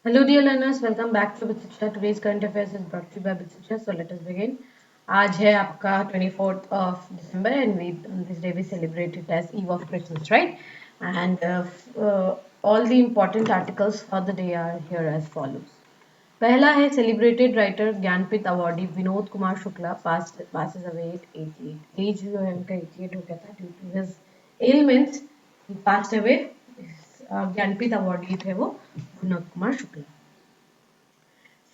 Hello, dear learners. Welcome back to Bitsiksha. Today's current affairs is brought to you by Bitsiksha. So let us begin. आज है आपका 24th of December and we this day we celebrate it as Eve of Christmas, right? And all the important articles for the day are here as follows. पहला है celebrated writer Jnanpith awardee Vinod Kumar Shukla passes away at 88. Age जो है उनका 88 हो गया था due to his ailments. He passed away. Jnanpith awardee थे वो Vinod Kumar Shukla.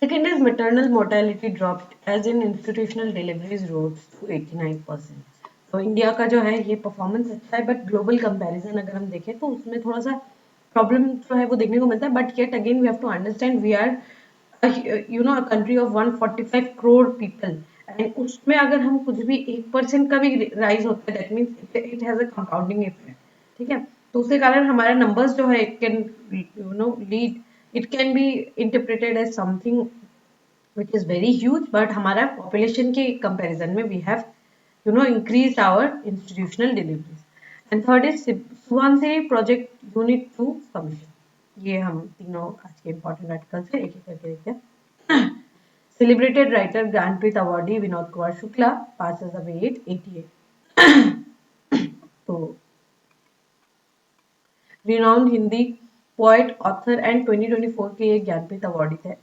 Second is maternal mortality dropped as in institutional deliveries rose to 89%. तो इंडिया का जो है ये परफॉर्मेंस अच्छा है बट ग्लोबल कंपैरिजन अगर हम देखें तो उसमें थोड़ा सा प्रॉब्लम जो है वो देखने को मिलता है but yet again we have to understand we are a country of 145 crore people and उसमें अगर हम कुछ भी 1% का भी राइज होता है that means it has a compounding effect. ठीक है, तो उसके कारण हमारा नंबर्स जो है it can lead, it can be interpreted as something which is very huge but हमारा population के comparison में we have increased our institutional deliveries. And third is Subansiri project unit 2 commission. ये हम तीनों आज के important articles है एक एक करके देखते हैं. Celebrated writer Jnanpith awardee Vinod Kumar Shukla passes away at 88. तो renowned Hindi poet, author and 2024 के ये ज्ञानपीठ अवार्डी थे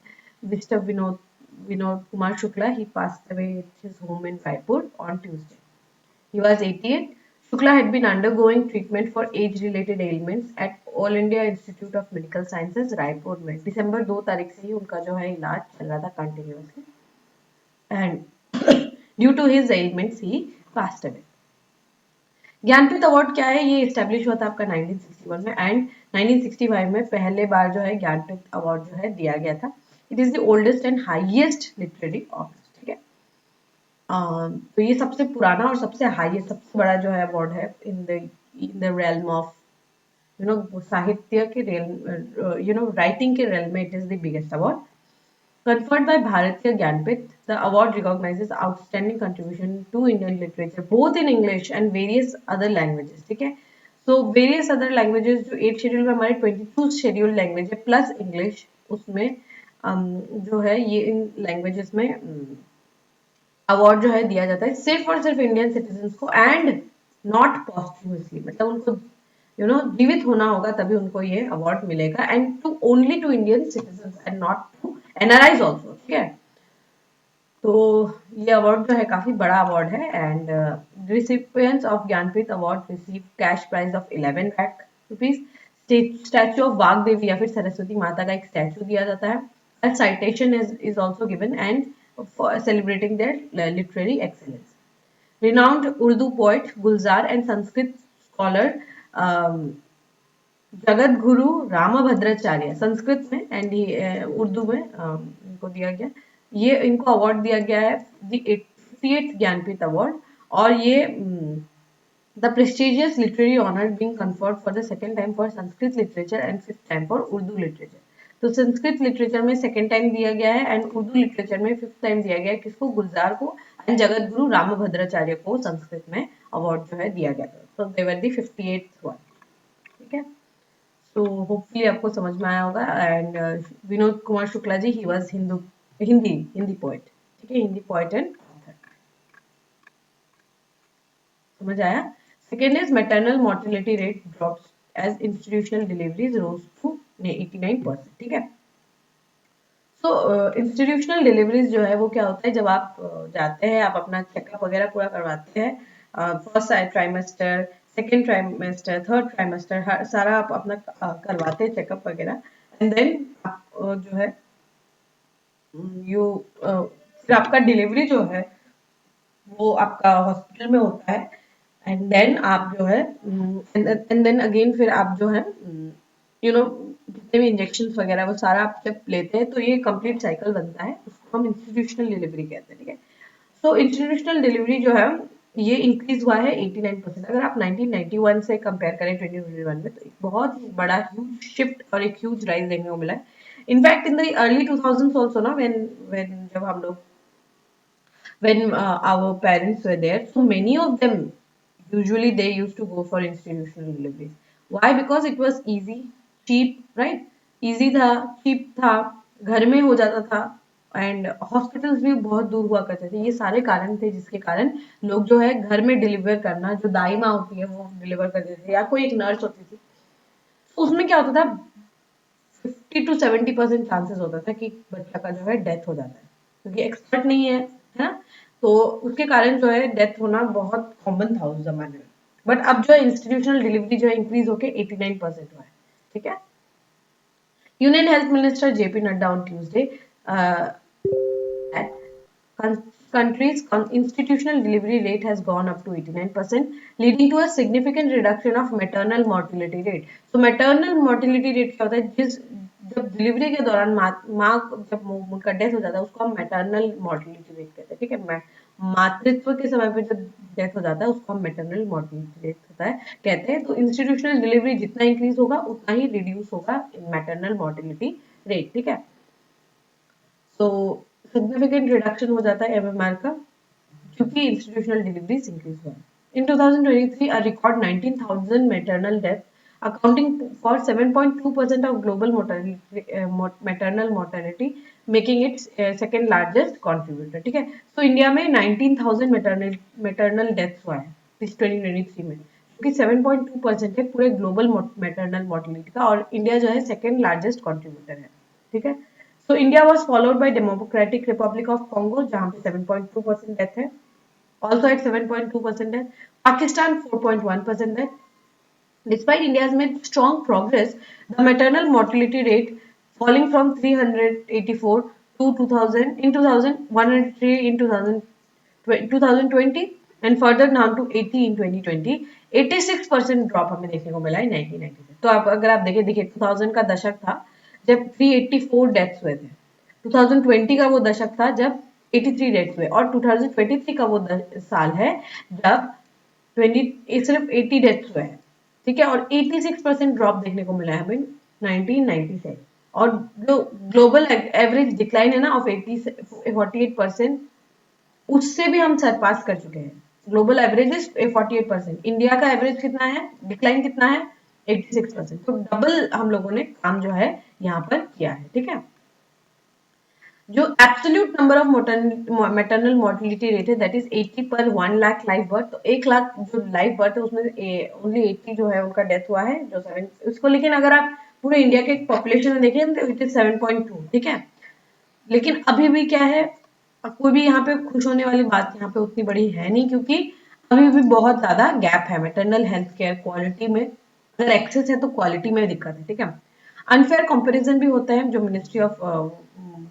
mister Vinod Kumar Shukla. He passed away at his home in Raipur on Tuesday. He was 88. Shukla had been undergoing treatment for age-related ailments at All India Institute of Medical Sciences, Raipur में. दिसंबर 2 तारीख से ही उनका जो है इलाज चल रहा था continuously and due to his ailments he passed away. Jnanpith award क्या है? ये इस्टेब्लिश हुआ था आपका 1961 में एंड 1965 में पहले बार जो है ज्ञानपीठ अवार्ड जो है दिया गया था. It is the oldest and highest literary office. ठीक है, तो ये सबसे पुराना और सबसे हाईएस्ट सबसे बड़ा जो है अवार्ड है इन द रेल्म ऑफ साहित्य के रेल राइटिंग के रेल में. It is the biggest award conferred by Bharatiya Gyanpith. The award recognizes outstanding contribution to Indian literature both in English and various other languages. ठीक है, so various other languages जो 8 schedule में हमारे 22 schedule language है plus English उसमें जो है ये इन लैंग्वेजेस में अवार्ड जो है दिया जाता है सिर्फ और सिर्फ इंडियन सिटीजन्स को एंड नॉट पॉस्ट्यूमसली. मतलब उनको जीवित होना होगा तभी उनको ये अवार्ड मिलेगा and to only to Indian citizens and not to NRIs also. ठीक है, तो ये अवार्ड जो है काफी बड़ा अवार्ड है and recipients of Jnanpith award receive cash prize of 11 lakh rupees. Statue of Vagdevi या फिर सरस्वती माता का एक स्टैचू दिया जाता है. A citation is also given and for celebrating their literary excellence. Renowned Urdu poet Gulzar and Sanskrit scholar Jagat Guru Rambhadracharya Sanskrit में and Urdu में इनको दिया गया. ये इनको अवार्ड दिया गया है द 58th ज्ञानपीठ अवार्ड और ये the prestigious literary honour being conferred for the second time for Sanskrit literature and fifth time for Urdu literature. तो संस्कृत लिटरेचर में सेकंड टाइम दिया गया है एंड उर्दू लिटरेचर में फिफ्थ टाइम दिया गया है. किसको? गुलजार को एंड जगत गुरु रामभद्राचार्य को संस्कृत में अवार्ड जो है दिया गया था. So they were the 58th one. ठीक है, तो होपफुली आपको समझ में आया होगा and Vinod Kumar Shukla ji he was Hindi poet. ठीक है, हिंदी पोएट एंड ऑथर. समझ आया? Second is maternal mortality rate drops as institutional deliveries rose to 89%. ठीक है, सो इंस्टीट्यूशनल डिलीवरीज जो है वो क्या होता है? जब आप जाते हैं आप अपना चेकअप वगैरह पूरा करवाते हैं first trimester second trimester third trimester सारा आप अपना करवाते हैं चेकअप वगैरह एंड देन आप जो है फिर आपका डिलीवरी जो है वो आपका हॉस्पिटल में होता है एंड देन आप जो है एंड देन अगेन फिर आप जो है जितने भी इंजेक्शन वगैरह वो सारा आप जब लेते हैं तो ये कंप्लीट साइकिल बनता है. उसको हम इंस्टीट्यूशनल डिलीवरी कहते हैं. ठीक है, सो इंस्टीट्यूशनल डिलीवरी जो है ये इंक्रीज हुआ है 89%. अगर आप 1991 से कंपेयर करें 2021 में तो एक बहुत बड़ा ह्यूज शिफ्ट और एक ह्यूज राइज देखने को मिला है. In fact in the early 2000s also ना व्हेन जब हम लोग when our parents were there, so many of them usually they used to go for institutional deliveries. Why? Because it was easy, cheap, right? Easy था, cheap था, घर में हो जाता था, एंड हॉस्पिटल्स भी बहुत दूर हुआ करते थे। ये सारे कारण थे जिसके कारण लोग जो है घर में डिलीवर करना, जो दाई माँ होती है वो डिलीवर करते थे या कोई एक नर्स होती थी, तो उसमें क्या होता था, 50 to 70% चांसेस होता था कि बच्चा का जो है डेथ हो जाता है, क्योंकि एक्सपर्ट नहीं है, है ना। तो उसके कारण जो है डेथ होना बहुत कॉमन था उस जमाने में। बट अब जो है इंस्टीट्यूशनल डिलीवरी जो है इंक्रीज होके 89% हुआ है, ठीक है। Union health minister JP Nadda on Tuesday that country's institutional delivery rate has gone up to 89%, leading to a significant reduction of maternal mortality rate. So maternal mortality rate क्या होता है, जिस जब डिलीवरी के दौरान माँ जब उनका डेथ हो जाता है उसको हम मैटरनल मॉर्टिलिटी रेट कहते हैं, ठीक है। मातृत्व के समय पे जब डेथ हो जाता है उसको हम मैटरनल मॉर्टिलिटी रेट होता है कहते हैं। तो इंस्टीट्यूशनल डिलीवरी जितना इंक्रीज होगा उतना ही रिड्यूस होगा मैटरनल मॉर्टिलिटी रेट, ठीक है। सो सिग्निफिकेंट रिडक्शन हो जाता है एमएमआर का, क्योंकि इंस्टीट्यूशनल डिलीवरीज इंक्रीज हुआ है। In 2023, a record 19,000 maternal deaths, accounting for 7.2% of global mortality, maternal mortality, making it second largest contributor, ठीक है। तो इंडिया में 19,000 maternal deaths हुआ है इस 2023 में, जो कि 7.2% है पूरे ग्लोबल मैटरनल मोर्टेलिटी का, और इंडिया जो है सेकेंड लार्जेस्ट कॉन्ट्रीब्यूटर है, ठीक है। So India was followed by democratic Republic of Congo जहां पे 7.2% डेथ है, also at 7.2% death. Pakistan 4.1% death. Despite India's made strong progress, the maternal mortality rate falling from 384 to 2000 in 2103 in 2020 and further down to 80 in 2020. 86% drop हमें देखने को मिला है 1990 से। तो आप अगर आप देखिए 2000 का दशक था जब 384 डेथ्स हुए थे, 2020 का वो दशक था जब 83 डेथ्स हुए, और 2023 का वो साल है जब 20 सिर्फ 80 डेथ्स हुए हैं, ठीक है। और 86% ड्रॉप देखने को मिला है हमें 1990 से, और जो ग्लोबल एवरेज डिक्लाइन है ना ऑफ 48%, उससे भी हम सरपास कर चुके हैं। ग्लोबल एवरेज इज 48%, इंडिया का एवरेज कितना है, डिक्लाइन कितना है, 86%। तो डबल हम लोगों ने काम जो है यहाँ पर किया है, ठीक है। जो absolute number of maternal mortality rate है दैट इज 80 पर 1 लाख लाइव बर्थ। तो 1 लाख जो लाइव बर्थ है उसमें ओनली 80 जो है उनका डेथ हुआ है, जो 7 उसको। लेकिन अगर आप पूरे इंडिया के पॉपुलेशन में देखें तो इट इज 7.2, ठीक है। लेकिन अभी भी क्या है, कोई भी यहाँ पे खुश होने वाली बात यहाँ पे उतनी बड़ी है नहीं, क्योंकि अभी भी बहुत ज्यादा गैप है मैटरनल हेल्थ केयर क्वालिटी में। अगर एक्सेस है तो क्वालिटी में दिक्कत है, ठीक है। अनफेयर कंपैरिजन भी होता है, जो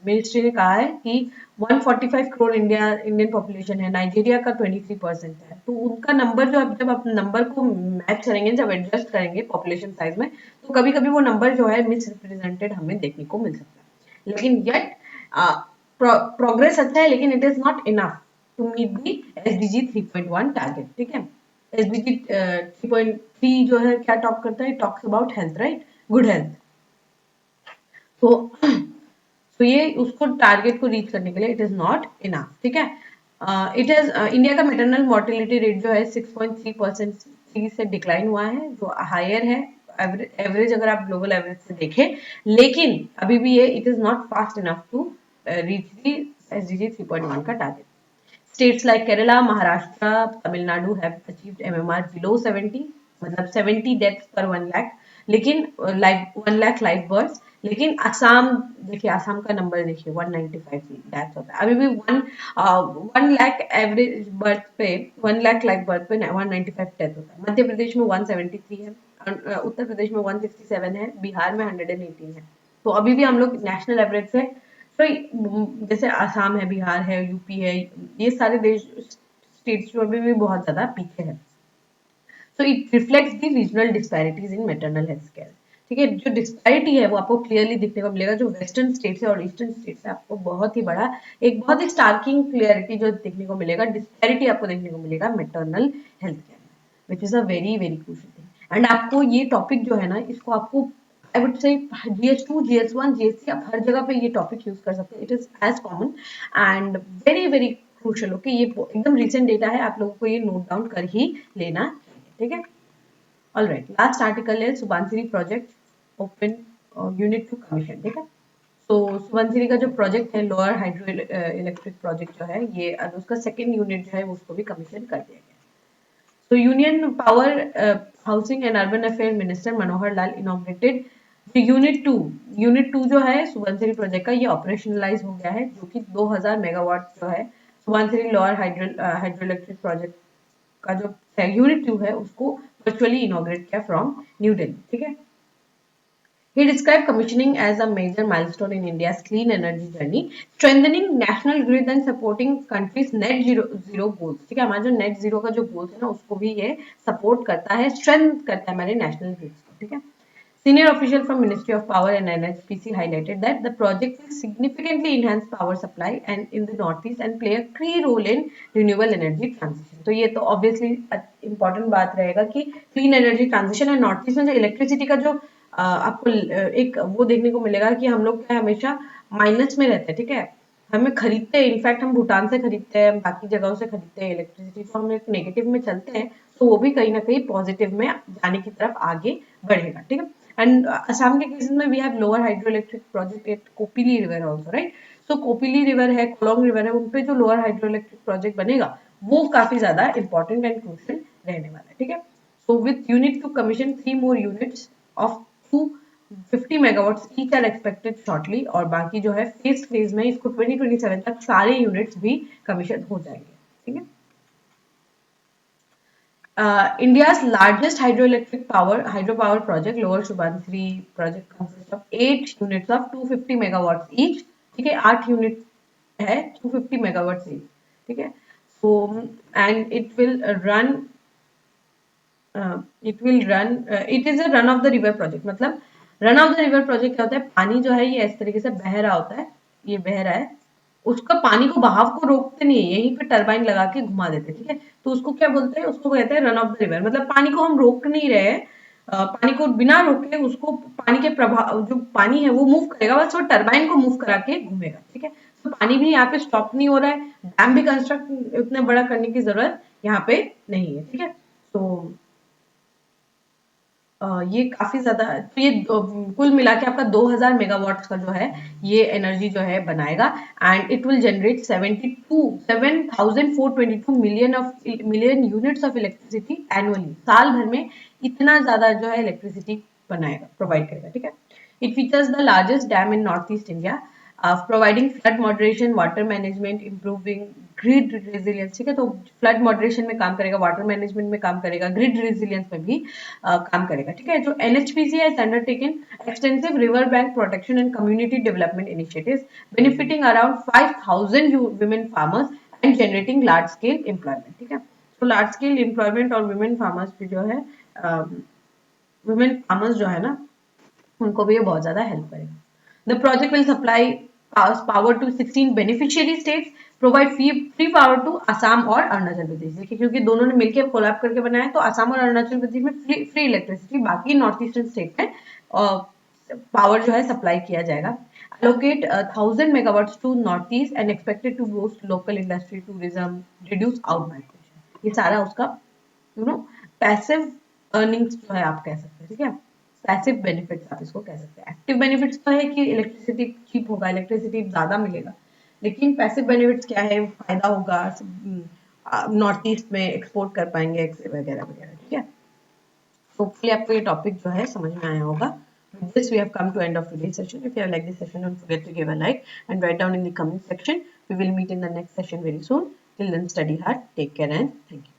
मिनिस्ट्री ने कहा है कि 145 करोड़ इंडियन पॉपुलेशन है, नाइजीरिया का 23% है। तो उनका नंबर जो जब आप नंबर को मैच करेंगे, जब एडजस्ट करेंगे पॉपुलेशन साइज में, तो कभी कभी वो नंबर जो है मिसरिप्रेजेंटेड हमें देखने को मिल सकता है। लेकिन येट प्रोग्रेस अच्छा है, लेकिन it is not enough to meet the SDG 3.1 target, ठीक है। एसडीजी 3.3 जो है क्या टॉक करता है, talks about health, right, good health. तो ये उसको टारगेट को रीच करने के लिए इट इज नॉट इनफ, ठीक है। इट इज इंडिया का मैटरनल मोर्टिलिटी रेट जो है 6.3% से डिक्लाइन हुआ है, जो हायर है एवरेज अगर आप ग्लोबल एवरेज से देखें, लेकिन अभी भी ये it is not fast enough to reach the SDG 3.1 का target. States like Kerala, Maharashtra, Tamil Nadu have achieved MMR below 70, मतलब 70 डेथ्स पर 1 लाख, लेकिन लाइफ 1 लाख लाइफ बर्थ। लेकिन असम देखिए, असम का नंबर देखिए 195 डेथ्स होता है। अभी भी 1 लाख एवरेज बर्थ पे 1 लाख लाइफ बर्थ पे 195 डेथ होता है। मध्य प्रदेश में 173 है, उत्तर प्रदेश में 167 है, बिहार में 118 है। तो अभी भी हम लोग नेशनल एवरेज से, तो जैसे आसाम है, बिहार है, यूपी है, ये सारे देश स्टेट्स जो अभी भी बहुत ज्यादा पीछे है। So it reflects the regional disparities in maternal health care, ठीक है। जो डिस्पैरिटी है वो आपको क्लियरली दिखने को मिलेगा, जो वेस्टर्न स्टेट्स है और ईस्टर्न स्टेट्स है, आपको बहुत ही बड़ा एक बहुत ही स्टार्किंग क्लियरिटी जो देखने को मिलेगा, डिस्पैरिटी आपको देखने को मिलेगा मैटरनल हेल्थ केयर में, which is a very very crucial thing. And आपको ये टॉपिक जो है ना, इसको आपको I would say GS2, GS1, GS3 आप हर जगह पे ये टॉपिक यूज कर सकते हैं। It is as common and very very crucial. Okay, ये एकदम रिसेंट डेटा है, आप लोगों को ये नोट डाउन कर ही लेना, ठीक है। ऑल राइट, लास्ट आर्टिकल है Subansiri project open unit two commission, ठीक है। तो सुबनसिरी का जो प्रोजेक्ट है लोअर हाइड्रो इलेक्ट्रिक प्रोजेक्ट जो है ये उसका सेकेंड यूनिट जो है उसको भी कमीशन कर दिया गया। So Union Power Housing and Urban Affairs Minister Manohar Lal inaugurated unit two जो है सुबनसिरी प्रोजेक्ट का, ये ऑपरेशनलाइज हो गया है, जो कि 2000 मेगावाट जो है Subansiri lower hydro electric project का जो यूनिट टू है उसको वर्चुअली इनॉग्रेट किया फ्रॉम न्यू दिल्ली, ठीक है। He described commissioning as a major milestone in India's clean energy journey, strengthening national grid and supporting country's net zero goals. ठीक है, हमारा जो net zero का जो goals है ना उसको भी ये support करता है, strength करता है हमारे national grids को, ठीक है। Senior official from Ministry of Power and NHPC highlighted that the project will significantly enhance power supply and in the northeast and play a key role in renewable energy transition. तो ये तो obviously important बात रहेगा कि clean energy transition and northeast में जो electricity का जो आपको एक वो देखने को मिलेगा कि हम लोग क्या हमेशा माइनस में रहते हैं, ठीक है। हमें खरीदते हैं, इनफैक्ट हम भूटान से खरीदते हैं, बाकी जगहों से खरीदते हैं इलेक्ट्रिसिटी, तो हम एक नेगेटिव में चलते हैं, तो वो भी कहीं ना कहीं पॉजिटिव में जाने की तरफ आगे बढ़ेगा, ठीक है। एंड असम के केसेस में we have lower hydro electric project at Kopili river also, right. So Kopili river है, कोलोंग रिवर है, उन पे जो लोअर हाइड्रो इलेक्ट्रिक प्रोजेक्ट बनेगा वो काफी ज्यादा इंपॉर्टेंट एंड क्रूशियल रहने वाला है, ठीक है। So with unit two commission 3 more units of 250 megawatts each are expected shortly, और बाकी जो है फेज में इसको 2027 तक सारे यूनिट्स भी कमीशन हो जाएंगे, ठीक है। India's largest hydro power project, Lower Subansiri project, consists of 8 units of 250 megawatts each. ठीक है, 8 यूनिट है 250 megawatts each. ठीक है, so and it is a run of the river project. मतलब run of the river project क्या होता है, पानी जो है ये इस तरीके से बह रहा होता है, ये बह रहा है, उसका पानी को बहाव को रोकते नहीं है, यहीं पे टरबाइन लगा के घुमा देते हैं, ठीक है। तो उसको क्या बोलते हैं, उसको कहते हैं रन ऑफ द रिवर। मतलब पानी को हम रोक नहीं रहे हैं, पानी को बिना रोके उसको पानी के प्रभाव जो पानी है वो मूव करेगा, बस वो टरबाइन को मूव करा के घूमेगा, ठीक है। तो पानी भी यहाँ पे स्टॉप नहीं हो रहा है, डैम भी कंस्ट्रक्ट उतने बड़ा करने की जरूरत यहाँ पे नहीं है, ठीक है। तो ये काफी ज्यादा, तो ये कुल मिला के आपका 2000 मेगावाट का जो है ये एनर्जी जो है बनाएगा, and it will generate 7422 million units of electricity annually. साल भर में इतना ज्यादा जो है इलेक्ट्रिसिटी बनाएगा, प्रोवाइड करेगा, ठीक है। It features the largest dam in north east India, providing flood moderation, water management, improving grid resilience, ठीक है। तो फ्लड मॉडरेशन में काम करेगा, वाटर मैनेजमेंट में काम करेगा, ग्रिड रेजिलियंस में भी काम करेगा, ठीक है। जो एनएचपीसी है undertaken extensive river bank protection and community development initiatives benefiting around 5000 women farmers and generating large scale employment, ठीक है। तो लार्ज स्केल एम्प्लॉयमेंट और वुमेन फार्मर्स भी जो है वुमेन फार्मर्स जो है ना उनको भी ये बहुत ज्यादा हेल्प करेगा। The project will supply power to 16 beneficiary states, provide free power to Assam और अरुणाचल प्रदेश। देखिए क्योंकि दोनों ने मिलकर कोलैब करके बनाया है, तो असम और अरुणाचल प्रदेश में फ्री इलेक्ट्रिसिटी, बाकी नॉर्थ ईस्टर्न स्टेट में पावर जो है सप्लाई किया जाएगा। Allocate 1000 megawatts to northeast and expected to boost local industry, tourism, reduce out migration। ये सारा उसका पैसिव अर्निंग्स जो है आप कह सकते हैं, ठीक है। पैसिव बेनिफिट्स आप इसको कह सकते हैं। एक्टिव बेनिफिट्स तो है कि इलेक्ट्रिसिटी चीप होगा, इलेक्ट्रिसिटी ज्यादा मिलेगा, लेकिन पैसिव बेनिफिट्स क्या है, फायदा होगा, नॉर्थ ईस्ट में एक्सपोर्ट कर पाएंगे वगैरह वगैरह, ठीक है। होपफुली आपको ये टॉपिक जो है समझ में आया होगा। With this, we have come to end of today's session. If you have liked this session, don't forget to give a like and write down in the comment section. We will meet in the next session very soon. Till then, study hard, take care, and thank you.